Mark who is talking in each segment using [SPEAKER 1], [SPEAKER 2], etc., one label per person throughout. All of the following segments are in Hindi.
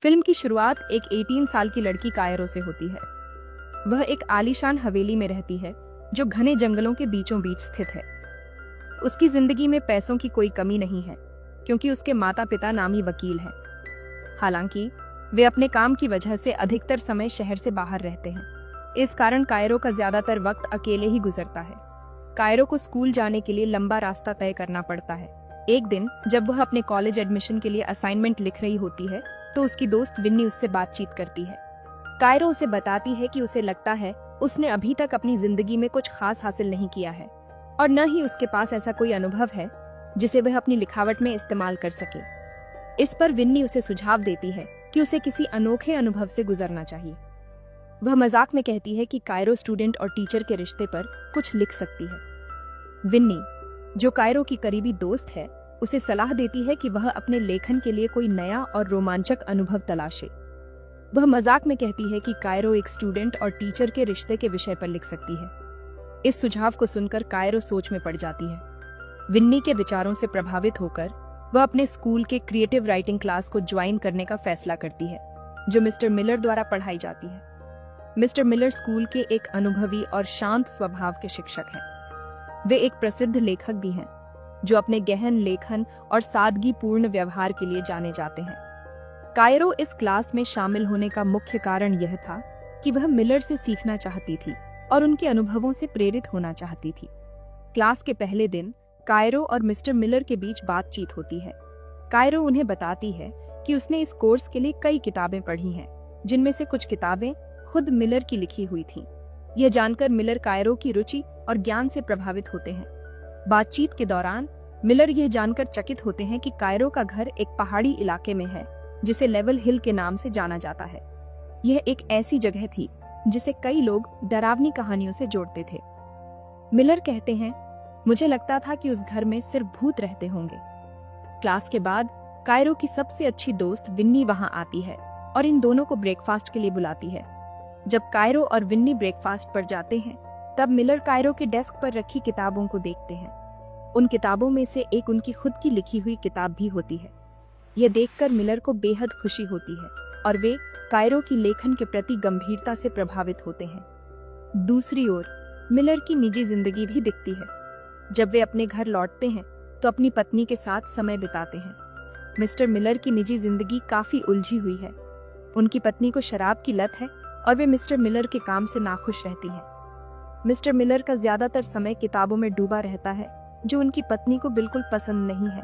[SPEAKER 1] फिल्म की शुरुआत एक 18 साल की लड़की कायरो से होती है। वह एक आलीशान हवेली में रहती है जो घने जंगलों के बीचों बीच स्थित है। उसकी जिंदगी में पैसों की कोई कमी नहीं है क्योंकि उसके माता पिता नामी वकील हैं। हालांकि वे अपने काम की वजह से अधिकतर समय शहर से बाहर रहते हैं। इस कारण कायरो का ज्यादातर वक्त अकेले ही गुजरता है। कायरो को स्कूल जाने के लिए लंबा रास्ता तय करना पड़ता है। एक दिन जब वह अपने कॉलेज एडमिशन के लिए असाइनमेंट लिख रही होती है तो उसकी दोस्त विन्नी उससे बातचीत करती है। कायरो उसे बताती है कि उसे लगता है उसने अभी तक अपनी जिंदगी में कुछ खास हासिल नहीं किया है और न ही उसके पास ऐसा कोई अनुभव है जिसे वह अपनी लिखावट में इस्तेमाल कर सके। इस पर विन्नी उसे सुझाव देती है कि उसे किसी अनोखे अनुभव से गुजरना चाहिए। वह मजाक में कहती है कि कायरो स्टूडेंट और टीचर के रिश्ते पर कुछ लिख सकती है। विन्नी, जो कायरो की करीबी दोस्त है, उसे सलाह देती है कि वह अपने लेखन के लिए कोई नया और रोमांचक अनुभव तलाशे। वह मजाक में कहती है कि कायरो एक स्टूडेंट और टीचर के रिश्ते के विषय पर लिख सकती है। इस सुझाव को सुनकर कायरो सोच में पड़ जाती है। विन्नी के विचारों से प्रभावित होकर वह अपने स्कूल के क्रिएटिव राइटिंग क्लास को ज्वाइन करने का फैसला करती है, जो मिस्टर मिलर द्वारा पढ़ाई जाती है। मिस्टर मिलर स्कूल के एक अनुभवी और शांत स्वभाव के शिक्षक हैं। वे एक प्रसिद्ध लेखक भी हैं, जो अपने गहन लेखन और सादगीपूर्ण व्यवहार के लिए जाने जाते हैं। कायरो इस क्लास में शामिल होने का मुख्य कारण यह था कि वह मिलर से सीखना चाहती थी और उनके अनुभवों से प्रेरित होना चाहती थी। क्लास के पहले दिन कायरो और मिस्टर मिलर के बीच बातचीत होती है। कायरो उन्हें बताती है कि उसने इस कोर्स के लिए कई किताबें पढ़ी हैं, जिनमें से कुछ किताबें खुद मिलर की लिखी हुई थीं। यह जानकर मिलर कायरो की रुचि और ज्ञान से प्रभावित होते हैं। बातचीत के दौरान मिलर यह जानकर चकित होते हैं कि कायरो का घर एक पहाड़ी इलाके में है जिसे लेवल हिल के नाम से जाना जाता है। यह एक ऐसी जगह थी जिसे कई लोग डरावनी कहानियों से जोड़ते थे। मिलर कहते हैं, मुझे लगता था कि उस घर में सिर्फ भूत रहते होंगे। क्लास के बाद कायरो की सबसे अच्छी दोस्त विन्नी वहां आती है और इन दोनों को ब्रेकफास्ट के लिए बुलाती है। जब कायरो और विन्नी ब्रेकफास्ट पर जाते हैं, तब मिलर कायरो के डेस्क पर रखी किताबों को देखते हैं। उन किताबों में से एक उनकी खुद की लिखी हुई किताब भी होती है। यह देखकर मिलर को बेहद खुशी होती है और वे कायरो की लेखन के प्रति गंभीरता से प्रभावित होते हैं। दूसरी ओर मिलर की निजी जिंदगी भी दिखती है। जब वे अपने घर लौटते हैं तो अपनी पत्नी के साथ समय बिताते हैं। मिस्टर मिलर की निजी जिंदगी काफी उलझी हुई है। उनकी पत्नी को शराब की लत है और वे मिस्टर मिलर के काम से नाखुश रहती हैं। मिस्टर मिलर का ज्यादातर समय किताबों में डूबा रहता है, जो उनकी पत्नी को बिल्कुल पसंद नहीं है।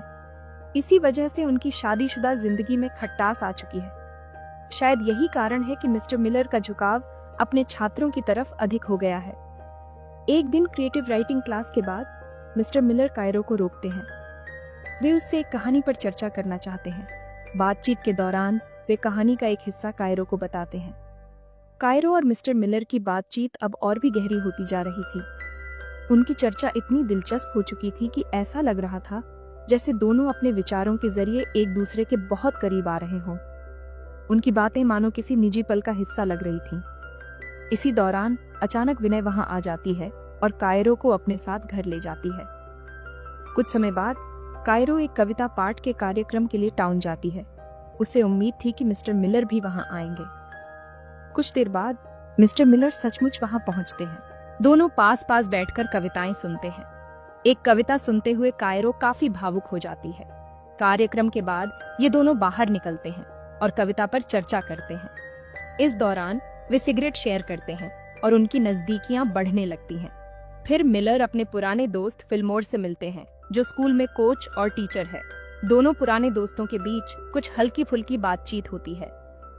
[SPEAKER 1] इसी वजह से उनकी शादीशुदा जिंदगी में खटास आ चुकी है। शायद यही कारण है कि मिस्टर मिलर का झुकाव अपने छात्रों की तरफ अधिक हो गया है। एक दिन क्रिएटिव राइटिंग क्लास के बाद मिस्टर मिलर कायरो को रोकते हैं। वे उससे एक कहानी पर चर्चा करना चाहते हैं। बातचीत के दौरान वे कहानी का एक हिस्सा कायरो को बताते हैं। कायरो और मिस्टर मिलर की बातचीत अब और भी गहरी होती जा रही थी। उनकी चर्चा इतनी दिलचस्प हो चुकी थी कि ऐसा लग रहा था जैसे दोनों अपने विचारों के जरिए एक दूसरे के बहुत करीब आ रहे हों। उनकी बातें मानो किसी निजी पल का हिस्सा लग रही थीं। इसी दौरान अचानक विनय वहां आ जाती है और कायरो को अपने साथ घर ले जाती है। कुछ समय बाद कायरो एक कविता पाठ के कार्यक्रम के लिए टाउन जाती है। उसे उम्मीद थी कि मिस्टर मिलर भी वहां आएंगे। कुछ देर बाद मिस्टर मिलर सचमुच वहां पहुंचते हैं। दोनों पास पास बैठकर कविताएं सुनते हैं। एक कविता सुनते हुए कायरो काफी भावुक हो जाती है। कार्यक्रम के बाद ये दोनों बाहर निकलते हैं और कविता पर चर्चा करते हैं। इस दौरान वे सिगरेट शेयर करते हैं और उनकी नजदीकियां बढ़ने लगती हैं। फिर मिलर अपने पुराने दोस्त फिल्मोर से मिलते हैं, जो स्कूल में कोच और टीचर है। दोनों पुराने दोस्तों के बीच कुछ हल्की फुल्की बातचीत होती है।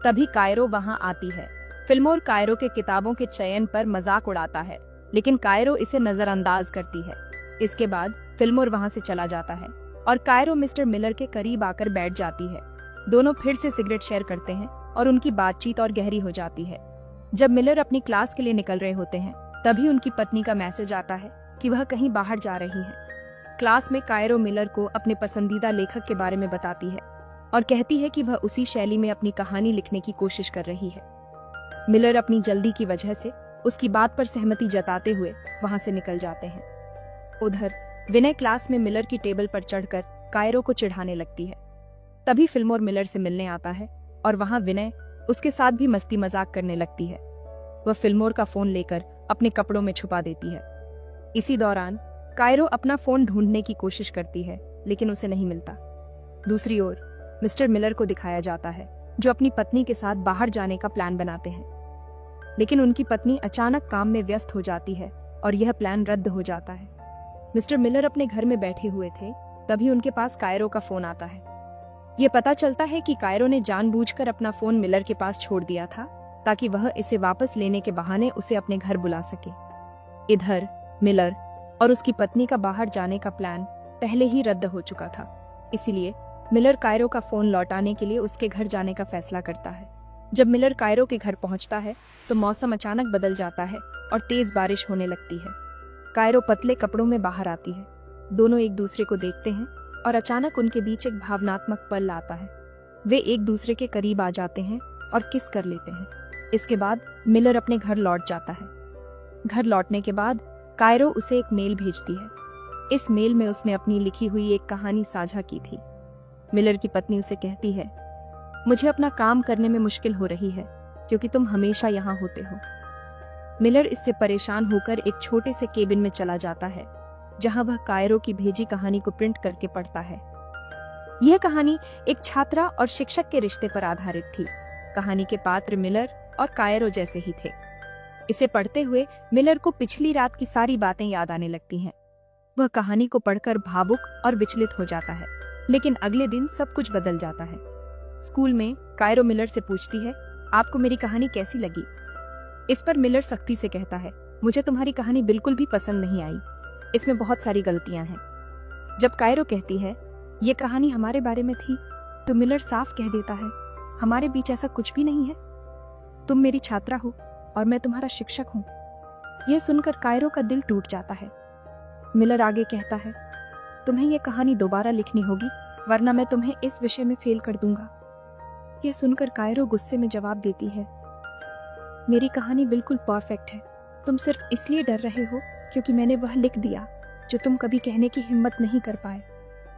[SPEAKER 1] तभी कायरो वहां आती है। फिल्मोर कायरो के किताबों के चयन पर मजाक उड़ाता है, लेकिन कायरो इसे नजरअंदाज करती है। इसके बाद फिल्मोर वहां से चला जाता है और कायरो मिस्टर मिलर के करीब आकर बैठ जाती है। दोनों फिर से सिगरेट शेयर करते हैं और उनकी बातचीत और गहरी हो जाती है। जब मिलर अपनी क्लास के लिए निकल रहे होते हैं, तभी उनकी पत्नी का मैसेज आता है कि वह कहीं बाहर जा रही है। क्लास में कायरो मिलर को अपने पसंदीदा लेखक के बारे में बताती है और कहती है कि वह उसी शैली में अपनी कहानी लिखने की कोशिश कर रही है। मिलर अपनी जल्दी की वजह से उसकी बात पर सहमति जताते हुए वहां से निकल जाते हैं। उधर विनय क्लास में मिलर की टेबल पर चढ़कर कायरो को चिढ़ाने लगती है। तभी फिल्मोर मिलर से मिलने आता है और वहां विनय उसके साथ भी मस्ती मजाक करने लगती है। वह फिल्मोर का फोन लेकर अपने कपड़ों में छुपा देती है। इसी दौरान कायरो अपना फोन ढूंढने की कोशिश करती है, लेकिन उसे नहीं मिलता। दूसरी ओर मिस्टर मिलर को दिखाया जाता है, जो अपनी पत्नी के साथ बाहर जाने का प्लान बनाते हैं, लेकिन उनकी पत्नी अचानक काम में व्यस्त हो जाती है और यह प्लान रद्द हो जाता है। मिस्टर मिलर अपने घर में बैठे हुए थे, तभी उनके पास कायरो का फोन आता है। ये पता चलता है कि कायरो ने जानबूझकर अपना फोन मिलर के पास छोड़ दिया था, ताकि वह इसे वापस लेने के बहाने उसे अपने घर बुला सके। इधर मिलर और उसकी पत्नी का बाहर जाने का प्लान पहले ही रद्द हो चुका था, इसीलिए मिलर कायरो का फोन लौटाने के लिए उसके घर जाने का फैसला करता है। जब मिलर कायरो के घर पहुंचता है तो मौसम अचानक बदल जाता है और तेज बारिश होने लगती है। कायरो पतले कपड़ों में बाहर आती है। दोनों एक दूसरे को देखते हैं और अचानक उनके बीच एक भावनात्मक पल आता है। वे एक दूसरे के करीब आ जाते हैं और किस कर लेते हैं। इसके बाद मिलर अपने घर लौट जाता है। घर लौटने के बाद कायरो उसे एक मेल भेजती है। इस मेल में उसने अपनी लिखी हुई एक कहानी साझा की थी। मिलर की पत्नी उसे कहती है, मुझे अपना काम करने में मुश्किल हो रही है क्योंकि तुम हमेशा यहाँ होते हो। मिलर इससे परेशान होकर एक छोटे से केबिन में चला जाता है, जहाँ वह कायरो की भेजी कहानी को प्रिंट करके पढ़ता है। यह कहानी एक छात्रा और शिक्षक के रिश्ते पर आधारित थी। कहानी के पात्र मिलर और कायरो जैसे ही थे। इसे पढ़ते हुए मिलर को पिछली रात की सारी बातें याद आने लगती हैं। वह कहानी को पढ़कर भावुक और विचलित हो जाता है, लेकिन अगले दिन सब कुछ बदल जाता है। स्कूल में कायरो मिलर से पूछती है, आपको मेरी कहानी कैसी लगी? इस पर मिलर सख्ती से कहता है, मुझे तुम्हारी कहानी बिल्कुल भी पसंद नहीं आई, इसमें बहुत सारी गलतियां हैं। जब कायरो कहती है, ये कहानी हमारे बारे में थी, तो मिलर साफ कह देता है, हमारे बीच ऐसा कुछ भी नहीं है। तुम मेरी छात्रा हो और मैं तुम्हारा शिक्षक हूँ। यह सुनकर कायरो का दिल टूट जाता है। मिलर आगे कहता है, तुम्हें यह कहानी दोबारा लिखनी होगी, वरना मैं तुम्हें इस विषय में फेल कर दूंगा। यह सुनकर कायरो गुस्से में जवाब देती है, मेरी कहानी बिल्कुल परफेक्ट है। तुम सिर्फ इसलिए डर रहे हो क्योंकि मैंने वह लिख दिया जो तुम कभी कहने की हिम्मत नहीं कर पाए।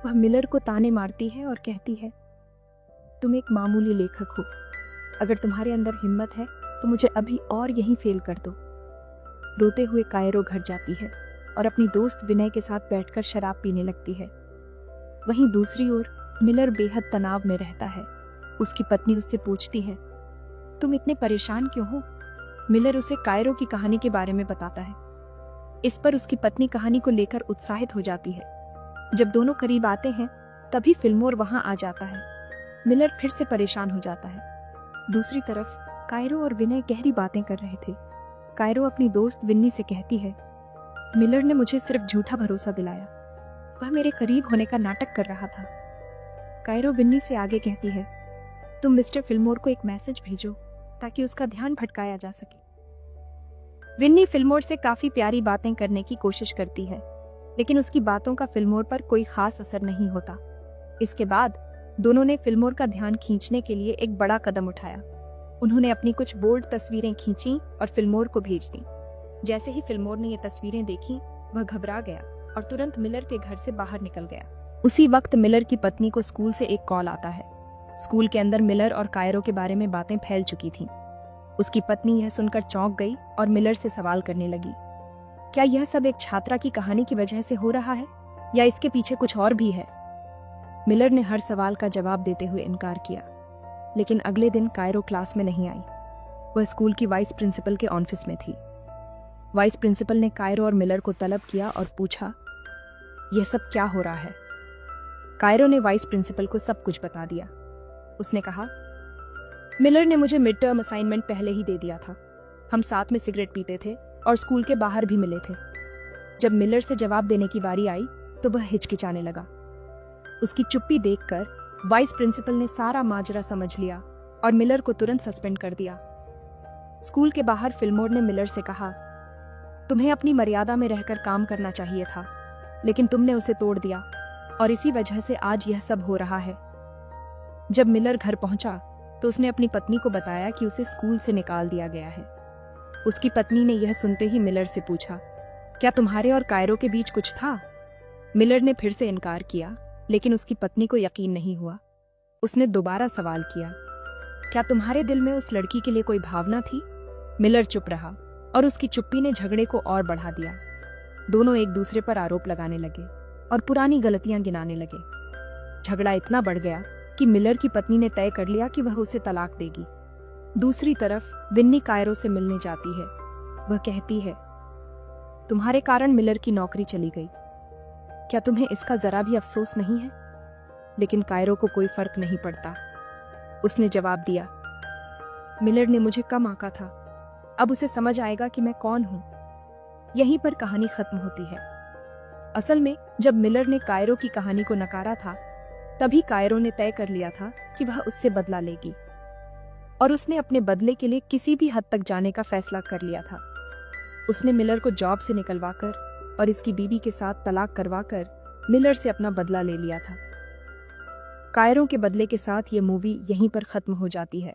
[SPEAKER 1] वह मिलर को ताने मारती है और कहती है, तुम एक मामूली लेखक हो। अगर तुम्हारे अंदर हिम्मत है तो मुझे अभी और यहीं फेल कर दो। रोते हुए कायरो घर जाती है और अपनी दोस्त विनय के साथ बैठकर शराब पीने लगती है। वहीं दूसरी ओर मिलर बेहद तनाव में रहता है। उसकी पत्नी उससे पूछती है, तुम इतने परेशान क्यों हो? मिलर उसे कायरो की कहानी के बारे में बताता है। इस पर उसकी पत्नी कहानी को लेकर उत्साहित हो जाती है। जब दोनों करीब आते हैं तभी फिल्मोर वहां आ जाता है। मिलर फिर से परेशान हो जाता है। दूसरी तरफ कायरो और विनय गहरी बातें कर रहे थे। कायरो अपनी दोस्त विन्नी से कहती है, मिलर ने मुझे सिर्फ झूठा भरोसा दिलाया, वह मेरे करीब होने का नाटक कर रहा था। कायरो विन्नी से आगे कहती है, तुम मिस्टर फिल्मोर को एक मैसेज भेजो ताकि उसका ध्यान भटकाया जा सके। विन्नी फिल्मोर से काफी प्यारी बातें करने की कोशिश करती है, लेकिन उसकी बातों का फिल्मोर पर कोई खास असर नहीं होता। इसके बाद दोनों ने फिल्मोर का ध्यान खींचने के लिए एक बड़ा कदम उठाया। उन्होंने अपनी कुछ बोल्ड तस्वीरें खींची और फिल्मोर को भेज दी। जैसे ही फिल्मोर ने ये तस्वीरें देखी, वह घबरा गया और तुरंत मिलर के घर से बाहर निकल गया। उसी वक्त मिलर की पत्नी को स्कूल से एक कॉल आता है। स्कूल के अंदर मिलर और कायरो के बारे में बातें फैल चुकी थीं। उसकी पत्नी यह सुनकर चौंक गई और मिलर से सवाल करने लगी, क्या यह सब एक छात्रा की कहानी की वजह से हो रहा है या इसके पीछे कुछ और भी है? मिलर ने हर सवाल का जवाब देते हुए इनकार किया, लेकिन अगले दिन कायरो क्लास में नहीं आई। वह स्कूल की वाइस प्रिंसिपल के ऑफिस में थी। वाइस प्रिंसिपल ने कायरो और मिलर को तलब किया और पूछा, यह सब क्या हो रहा है? कायरो ने वाइस प्रिंसिपल को सब कुछ बता दिया। उसने कहा, मिलर ने मुझे मिड टर्म असाइनमेंट पहले ही दे दिया था। हम साथ में सिगरेट पीते थे और स्कूल के बाहर भी मिले थे। जब मिलर से जवाब देने की बारी आई तो वह हिचकिचाने लगा। उसकी चुप्पी देखकर वाइस प्रिंसिपल ने सारा माजरा समझ लिया और मिलर को तुरंत सस्पेंड कर दिया। स्कूल के बाहर फिल्मोर ने मिलर से कहा, तुम्हें अपनी मर्यादा में रहकर काम करना चाहिए था, लेकिन तुमने उसे तोड़ दिया और इसी वजह से आज यह सब हो रहा है। जब मिलर घर पहुंचा तो उसने अपनी पत्नी को बताया कि उसे स्कूल से निकाल दिया गया है। उसकी पत्नी ने यह सुनते ही मिलर से पूछा, क्या तुम्हारे और कायरो के बीच कुछ था? मिलर ने फिर से इनकार किया, लेकिन उसकी पत्नी को यकीन नहीं हुआ। उसने दोबारा सवाल किया, क्या तुम्हारे दिल में उस लड़की के लिए कोई भावना थी? मिलर चुप रहा और उसकी चुप्पी ने झगड़े को और बढ़ा दिया। दोनों एक दूसरे पर आरोप लगाने लगे और पुरानी गलतियां गिनाने लगे। झगड़ा इतना बढ़ गया कि मिलर की पत्नी ने तय कर लिया कि वह उसे तलाक देगी। दूसरी तरफ विन्नी कायरो से मिलने जाती है। वह कहती है, तुम्हारे कारण मिलर की नौकरी चली गई। क्या तुम्हें इसका जरा भी अफसोस नहीं है? लेकिन कायरो को कोई फर्क नहीं पड़ता। उसने जवाब दिया, मिलर ने मुझे कम आंका था, अब उसे समझ आएगा कि मैं कौन हूं। यहीं पर कहानी खत्म होती है। असल में जब मिलर ने कायरो की कहानी को नकारा था, तभी कायरो ने तय कर लिया था कि वह उससे बदला लेगी, और उसने अपने बदले के लिए किसी भी हद तक जाने का फैसला कर लिया था। उसने मिलर को जॉब से निकलवाकर और इसकी बीवी के साथ तलाक करवाकर मिलर से अपना बदला ले लिया था। कायरो के बदले के साथ ये मूवी यहीं पर खत्म हो जाती है।